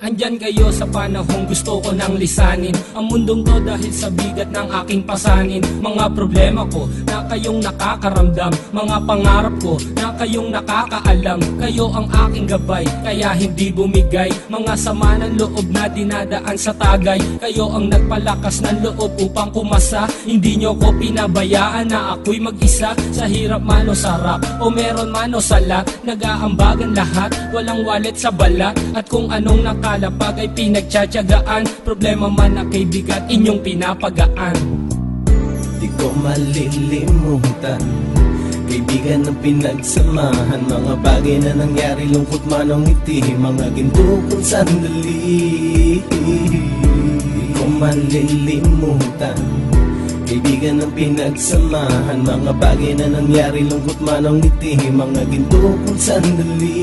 Andyan kayo sa panahong gusto ko nang lisanin ang mundong to dahil sa bigat ng aking pasanin. Mga problema ko na kayong nakakaramdam, mga pangarap ko na kayong nakakaalam. Kayo ang aking gabay, kaya hindi bumigay. Mga sama ng loob na dinadaan sa tagay. Kayo ang nagpalakas ng loob upang kumasa. Hindi nyo ko pinabayaan na ako'y mag-isa. Sa hirap man o sarap, o meron man o sala, nag-aambagan lahat, walang wallet sa balat. At kung anong nakalapag ay pinagtsatsagaan, problema man na kay bigat inyong pinapagaan. Di ko malilimutan, kaibigan ng pinagsamahan, mga bagay na nangyari, lungkot man o ngiti, mga ginto kong sandali. Di ko malilimutan, kaibigan ng pinagsamahan, mga bagay na nangyari, lungkot man o ngiti, mga ginto kong sandali.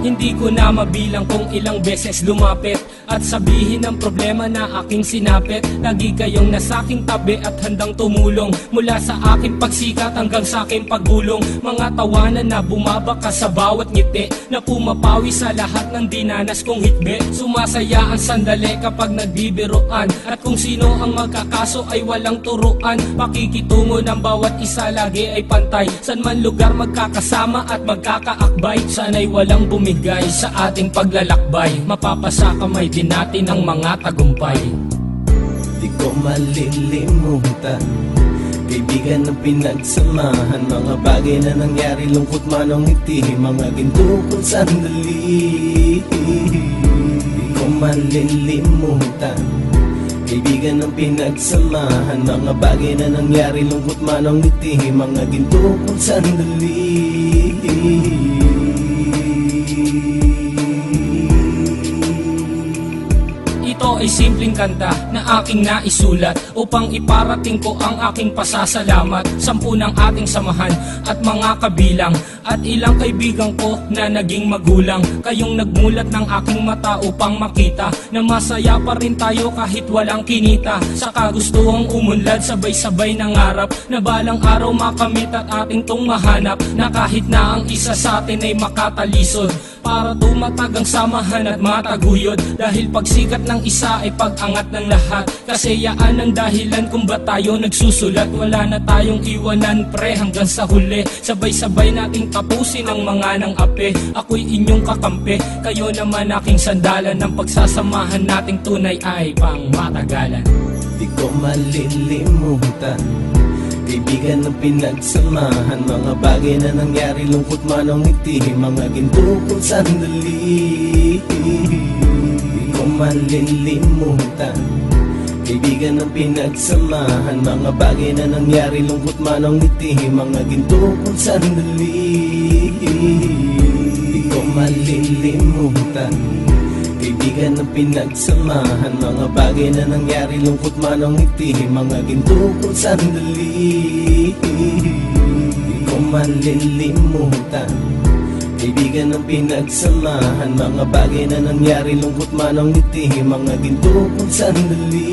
Hindi ko na mabilang kung ilang beses lumapit at sabihin ang problema na aking sinapit. Lagi kayong nasa aking tabi at handang tumulong, mula sa aking pagsikat hanggang sa aking paggulong. Mga tawanan na bumabaka sa bawat ngiti, na pumapawi sa lahat ng dinanas kong hitbe. Sumasaya ang sandali kapag nagbibiroan, at kung sino ang magkakaso ay walang turuan. Pakikitungo ng bawat isa lagi ay pantay, san man lugar magkakasama at magkakaakbay. Sana'y walang bumigay sa ating paglalakbay, mapapasa kamay din natin ang mga tagumpay. Di ko malilimutan, kaibigan ng pinagsamahan, mga bagay na nangyari, lungkot man o ngiti, mga ginto kong sandali. Di ko malilimutan, kaibigan ng pinagsamahan, mga bagay na nangyari, lungkot man o ngiti, mga ginto kong sandali. Ito ay simpleng kanta na aking naisulat upang iparating ko ang aking pasasalamat. 10 ng ating samahan at mga kabilang, at ilang kaibigan ko na naging magulang. Kayong nagmulat ng aking mata upang makita na masaya pa rin tayo kahit walang kinita. Sa kagustuhang umunlad, sabay-sabay nangarap na balang araw makamit at ating tong mahanap, na kahit na ang isa sa atin ay makatalisod, para tumatag ang samahan at mataguyod. Dahil pagsikat ng isa ay pag-angat ng lahat, kasayaan ang dahilan kung ba't tayo nagsusulat. Wala na tayong iwanan pre hanggang sa huli, sabay-sabay nating tapusin ang mga nang ape. Ako'y inyong kakampi, kayo naman aking sandalan, ng pagsasamahan nating tunay ay pang matagalan. Di ko malilimutan, kaibigan ng pinagsamahan, mga bagay na nangyari, lungkot man o ngiti, mga ginto kong sandali. Di ko malilimutan, kaibigan ng pinagsamahan, mga bagay na nangyari, lungkot man o ngiti, mga ginto kong sandali. Di ko malilimutan, kaibigan ng pinagsamahan, mga bagay na nangyari, lungkot man o ngiti, mga ginto kong sandali. Di ko malilimutan, kaibigan ng pinagsamahan, mga bagay na nangyari, lungkot man o ngiti, mga ginto kong sandali.